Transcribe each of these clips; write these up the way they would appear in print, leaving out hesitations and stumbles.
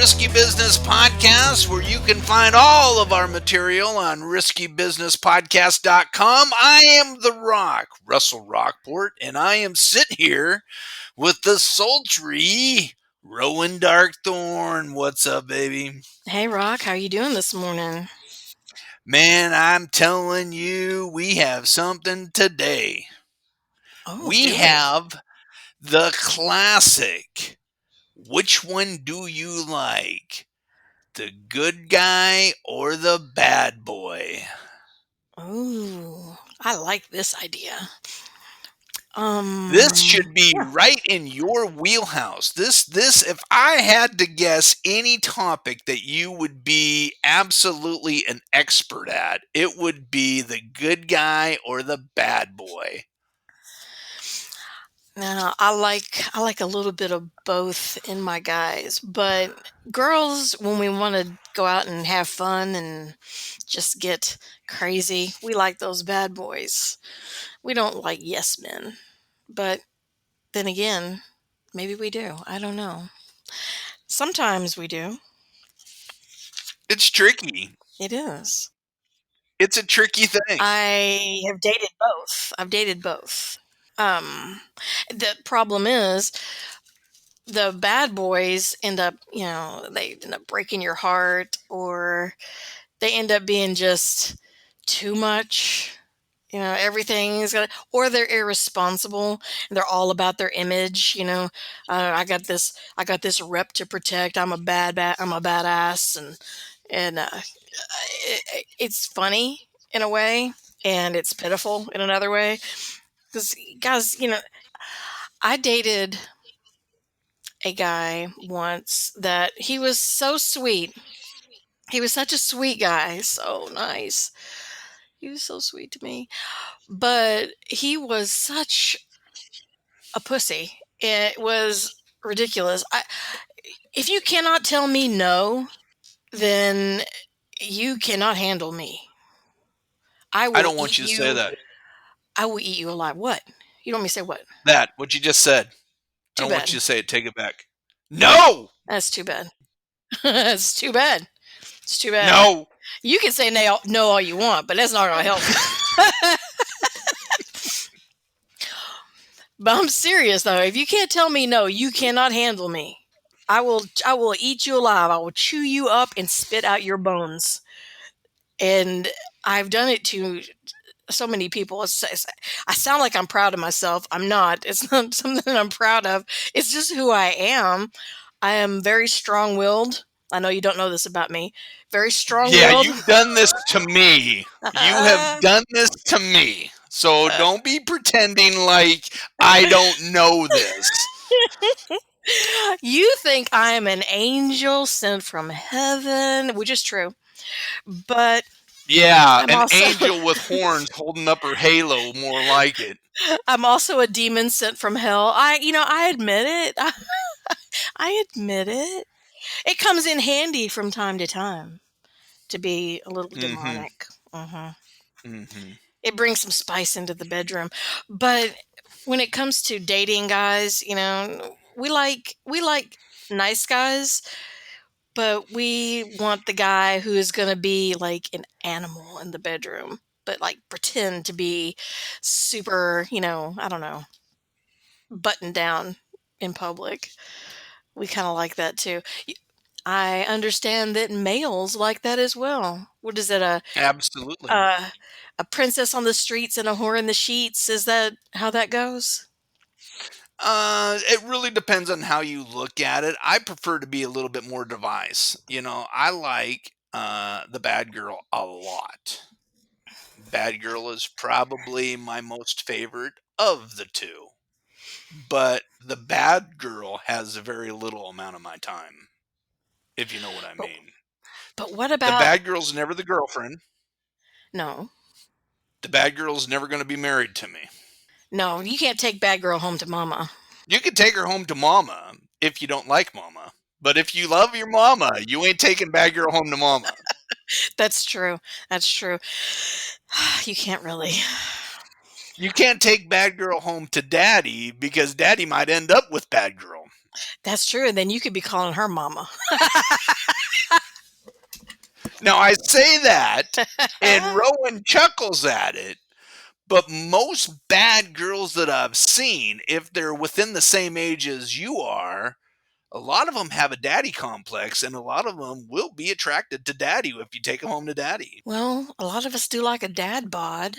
Risky Business Podcast, where you can find all of our material on riskybusinesspodcast.com. I am The Rock, Russell Rockport, and I am sitting here with the sultry Rowan Darkthorn. What's up, baby? Hey, Rock, how you doing this morning? Man, I'm telling you, we have something today. Oh, We do we? have the classic. Which one do you like? The good guy or the bad boy? Ooh, I like this idea. This should be Yeah. right in your wheelhouse. This if I had to guess any topic that you would be absolutely an expert at, it would be the good guy or the bad boy. Now, I like a little bit of both in my guys, but girls, when we want to go out and have fun and just get crazy, we like those bad boys. We don't like yes men, but then again, maybe we do. I don't know. Sometimes we do. It's tricky. It is. It's a tricky thing. I have dated both. I've dated both. Um, the problem is the bad boys end up, they end up breaking your heart, or they end up being just too much. Everything is gonna, or they're irresponsible and they're all about their image. I got this rep to protect. I'm a badass, and it's funny in a way, and it's pitiful in another way. Because guys, I dated a guy once that he was so sweet. He was such a sweet guy, so nice. He was so sweet to me. But he was such a pussy. It was ridiculous. If you cannot tell me no, then you cannot handle me. I I will don't want eat you to say you. that. I will eat you alive. What? You don't want me to say what? What you just said. I Too don't want bad. you to say it. Take it back. No! That's too bad. That's too bad. It's too bad. No! You can say no all you want, but that's not gonna help. But I'm serious though. If you can't tell me no, you cannot handle me. I will eat you alive. I will chew you up and spit out your bones. And I've done it to so many people. I sound like I'm proud of myself. I'm not. It's not something I'm proud of. It's just who I am. I am very strong-willed. I know you don't know this about me. Very Yeah, strong-willed. you've done this to me. You have done this to me. So don't be pretending like I don't know this. You think I am an angel sent from heaven, which is true. But Yeah, I'm an also angel with horns holding up her halo, more like it. I'm also a demon sent from hell. I admit it. I admit it. It comes in handy from time to time to be a little Mm-hmm. demonic. hmm Mm-hmm. It brings some spice into the bedroom. But when it comes to dating guys, we like nice guys, but we want the guy who is going to be like an animal in the bedroom, but like pretend to be super, I don't know, buttoned down in public. We kind of like that too. I understand that males like that as well. What is it? Absolutely. A a princess on the streets and a whore in the sheets? Is that how that goes? It really depends on how you look at it. I prefer to be a little bit more device. I like the bad girl a lot. Bad girl is probably my most favorite of the two. But the bad girl has a very little amount of my time, if you know what I But mean. but what The about bad girl's never the girlfriend. no? The bad girl's never going to be married to me. No, you can't take bad girl home to mama. You can take her home to mama if you don't like mama. But if you love your mama, you ain't taking bad girl home to mama. That's true. That's true. You can't really. You can't take bad girl home to daddy because daddy might end up with bad girl. That's true. Then you could be calling her mama. Now, I say that, and Rowan chuckles at it, but most bad girls that I've seen, if they're within the same age as you are, a lot of them have a daddy complex, and a lot of them will be attracted to daddy if you take them home to daddy. Well, a lot of us do like a dad bod.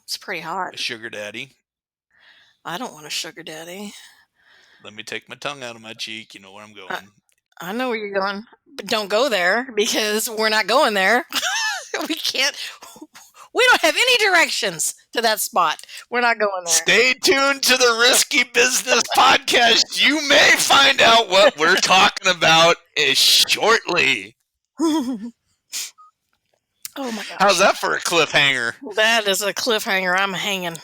It's pretty hot. A sugar daddy. I don't want a sugar daddy. Let me take my tongue out of my cheek. You know where I'm I, going. I know where you're going, but don't go there because we're not going there. We can't. We don't have any directions to that spot. We're not going there. Stay tuned to the Risky Business podcast. You may find out what we're talking about shortly. Oh my How's gosh. that for a cliffhanger? That is a cliffhanger. I'm hanging.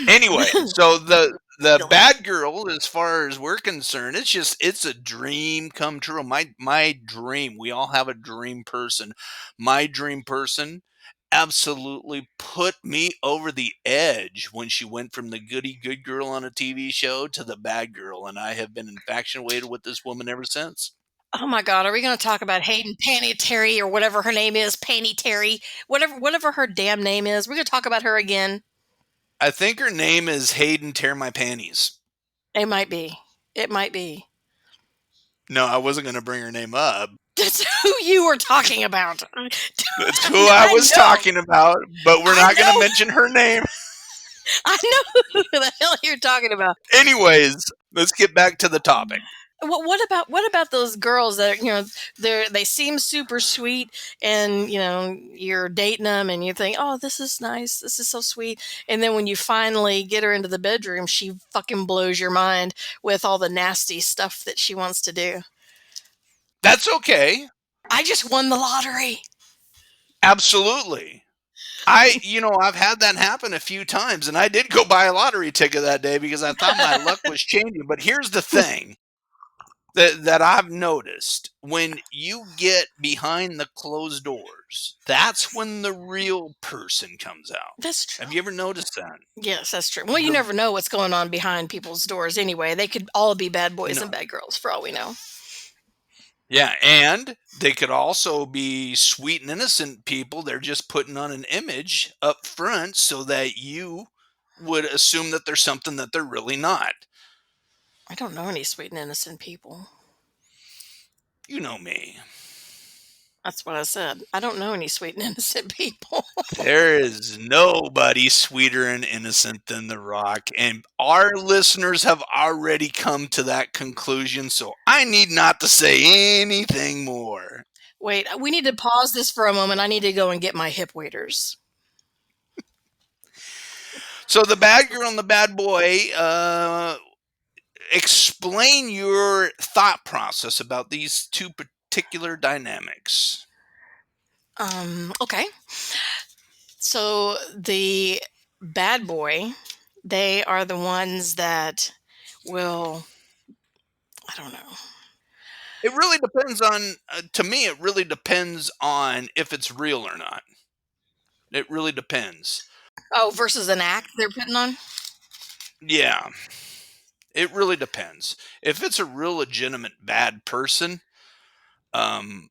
Anyway, so the Really? bad girl, as far as we're concerned, it's a dream come true. My dream. We all have a dream person. My dream person absolutely put me over the edge when she went from the goody good girl on a TV show to the bad girl, and I have been infatuated with this woman ever since. Oh my God. Are we going to talk about Hayden Panny Terry or whatever her name is? Panny Terry, whatever her damn name is. We're going to talk about her again. I think her name is Hayden Tear My Panties. It might be. It might be. No, I wasn't going to bring her name up. That's who you were talking about. That's who I I was know. talking about, but we're I not going to know. mention her name. I know who the hell you're talking about. Anyways, let's get back to the topic. What about those girls that they seem super sweet, and you're dating them and you think, oh, this is nice, this is so sweet, and then when you finally get her into the bedroom, she fucking blows your mind with all the nasty stuff that she wants to do. That's okay. I just won the lottery. Absolutely. I've had that happen a few times, and I did go buy a lottery ticket that day because I thought my luck was changing. But here's the thing that I've noticed: when you get behind the closed doors, that's when the real person comes out. That's true. Have you ever noticed that? Yes, that's true. Well, you The never know what's going on behind people's doors anyway. They could all be bad boys and no. bad girls for all we know. Yeah, and they could also be sweet and innocent people. They're just putting on an image up front so that you would assume that they're something that they're really not. I don't know any sweet and innocent people. You know me. That's what I said. I don't know any sweet and innocent people. There is nobody sweeter and innocent than The Rock, and our listeners have already come to that conclusion, so I need not to say anything more. Wait, we need to pause this for a moment. I need to go and get my hip waders. So the bad girl and the bad boy, explain your thought process about these two particular dynamics. Okay. So the bad boy, they are the ones that will, I don't know. It really depends on, to me, it really depends on if it's real or not. It really depends. Oh, versus an act they're putting on? Yeah, it really depends. If it's a real legitimate bad person, um,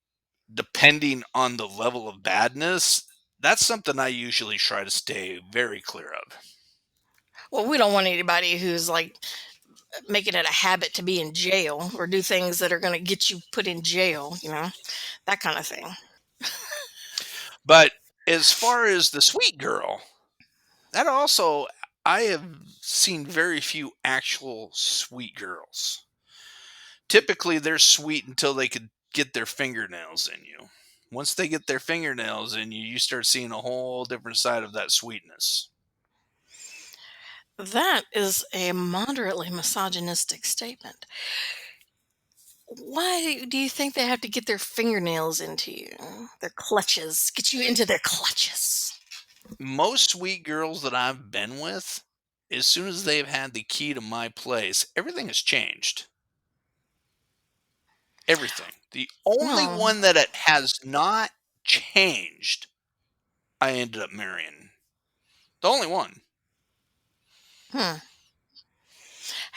depending on the level of badness, that's something I usually try to stay very clear of. Well, we don't want anybody who's like making it a habit to be in jail or do things that are going to get you put in jail, that kind of thing. But as far as the sweet girl, that also, I have seen very few actual sweet girls. Typically, they're sweet until they could get their fingernails in you. Once they get their fingernails in you, you start seeing a whole different side of that sweetness. That is a moderately misogynistic statement. Why do you think they have to get their fingernails into you? Their clutches. Get you into their clutches. Most sweet girls that I've been with, as soon as they've had the key to my place, everything has changed. Everything. The only Well, one that it has not changed, I ended up marrying. The only one. hmm.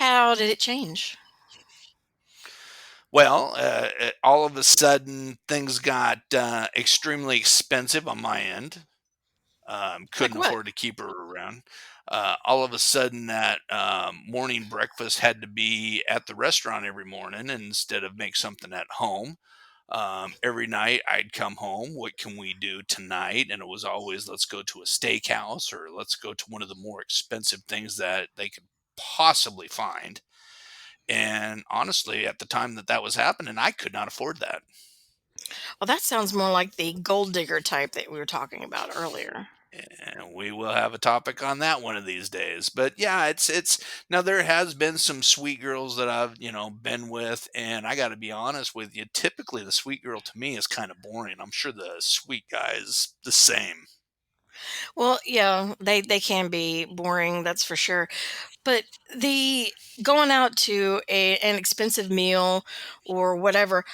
How did it change? Well, all of a sudden things got extremely expensive on my end. Like Couldn't what? afford to keep her around. All of a sudden, that morning breakfast had to be at the restaurant every morning instead of make something at home. Every night I'd come home. What can we do tonight? And it was always, let's go to a steakhouse or let's go to one of the more expensive things that they could possibly find. And honestly, at the time that that was happening, I could not afford that. Well, that sounds more like the gold digger type that we were talking about earlier. And we will have a topic on that one of these days. But yeah, it's now there has been some sweet girls that I've, been with, and I got to be honest with you, typically the sweet girl to me is kind of boring. I'm sure the sweet guy is the same. Well, yeah, they can be boring, that's for sure. But the going out to an expensive meal or whatever,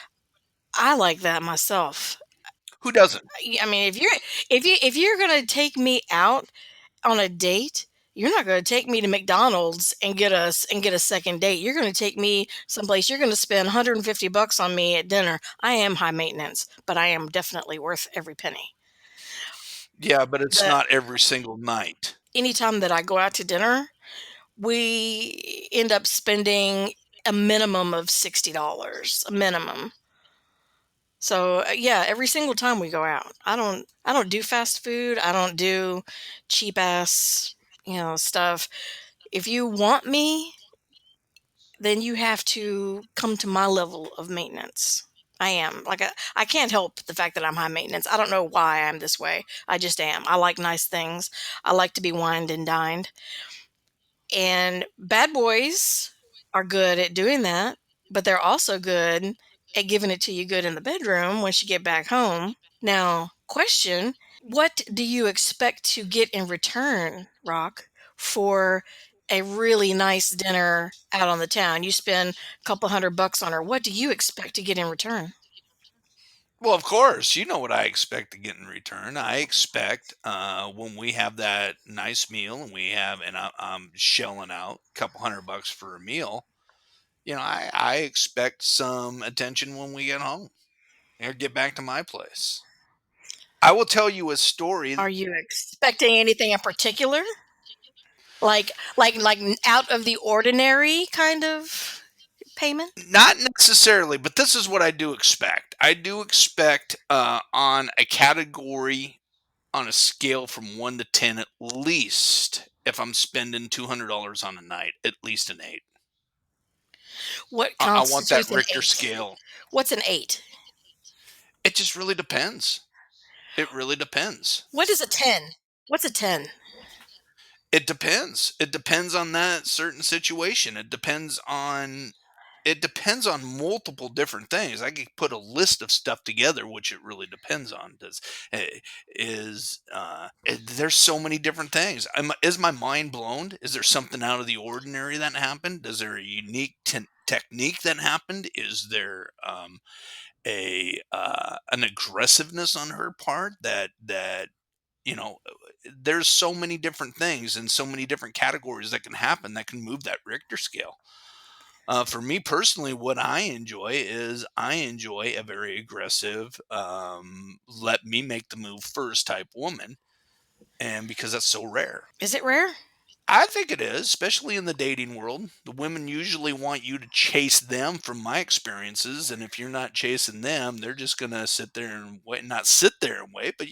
I like that myself. Who doesn't? I mean, if you're gonna take me out on a date, you're not gonna take me to McDonald's and get a second date. You're gonna take me someplace. You're gonna spend 150 bucks on me at dinner. I am high maintenance, but I am definitely worth every penny. Yeah, but it's The not every single night. Anytime that I go out to dinner, we end up spending a minimum of $60, a minimum. So, yeah, every single time we go out. I don't do fast food. I don't do cheap ass, stuff. If you want me, then you have to come to my level of maintenance. I am. Like I can't help the fact that I'm high maintenance. I don't know why I'm this way. I just am. I like nice things. I like to be wined and dined. And bad boys are good at doing that, but they're also good at giving it to you good in the bedroom once you get back home. Now, question, what do you expect to get in return, Rock, for a really nice dinner out on the town? You spend a couple $100 on her. What do you expect to get in return? Well, of course, you know what I expect to get in return. I expect when we have that nice meal and I'm shelling out a couple $100 for a meal. I expect some attention when we get home or get back to my place. I will tell you a story. Are you expecting anything in particular? Like out of the ordinary kind of payment? Not necessarily, but this is what I do expect. I do expect on a category on a scale from 1 to 10 at least, if I'm spending $200 on a night, at least an 8. What I want that constitutes an Richter 8? scale. What's an 8? It just really depends. It really depends. What is a 10? What's a 10? It depends. It depends on that certain situation. It depends on multiple different things. I could put a list of stuff together, which it really depends on. Eh, there's so many different things. Is my mind blown? Is there something out of the ordinary that happened? Is there a unique technique that happened? Is there a an aggressiveness on her part that you know there's so many different things and so many different categories that can happen that can move that Richter scale. For me personally, what I enjoy a very aggressive, let me make the move first type woman, and because that's so rare. Is it rare? I think it is, especially in the dating world. The women usually want you to chase them, from my experiences, and if you're not chasing them, they're just gonna sit there and wait. Not sit there and wait, but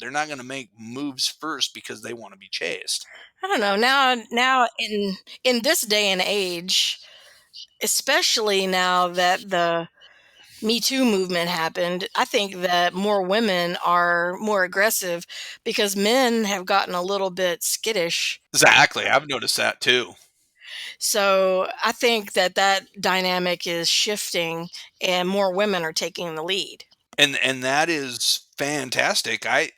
they're not gonna make moves first because they want to be chased. I don't know. Now in this day and age, especially now that the Me Too movement happened, I think that more women are more aggressive because men have gotten a little bit skittish. Exactly, I've noticed that too. So I think that that dynamic is shifting and more women are taking the lead. And that is fantastic. I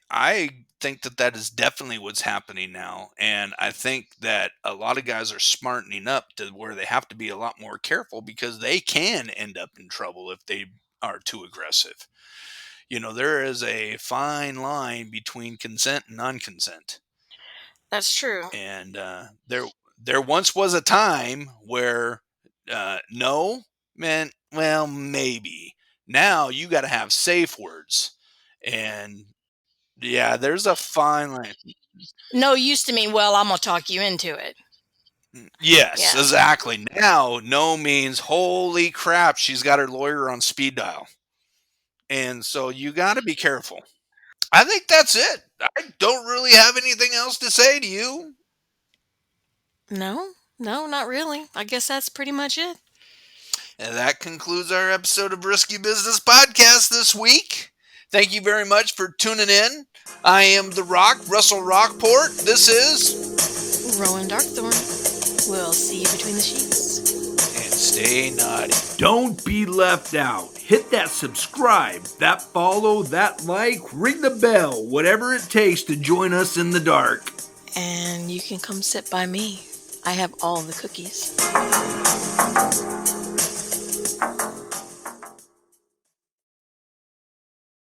think that that is definitely what's happening now, and I think that a lot of guys are smartening up to where they have to be a lot more careful because they can end up in trouble if they are too aggressive. There is a fine line between consent and non-consent, That's true. and there There once was a time where no meant, well, maybe. Now you got to have safe words. And yeah, there's a fine line. No used to mean, well, I'm gonna talk you into it. Yes, Yeah. exactly. Now, no means holy crap, she's got her lawyer on speed dial. And so you got to be careful. I think that's it. I don't really have anything else to say to you. No, no, not really. I guess that's pretty much it. And that concludes our episode of Risky Business Podcast this week. Thank you very much for tuning in. I am The Rock, Russell Rockport. This is. Rowan Darkthorn. We'll see you between the sheets. And stay naughty. Don't be left out. Hit that subscribe, that follow, that like, ring the bell, whatever it takes to join us in the dark. And you can come sit by me. I have all the cookies.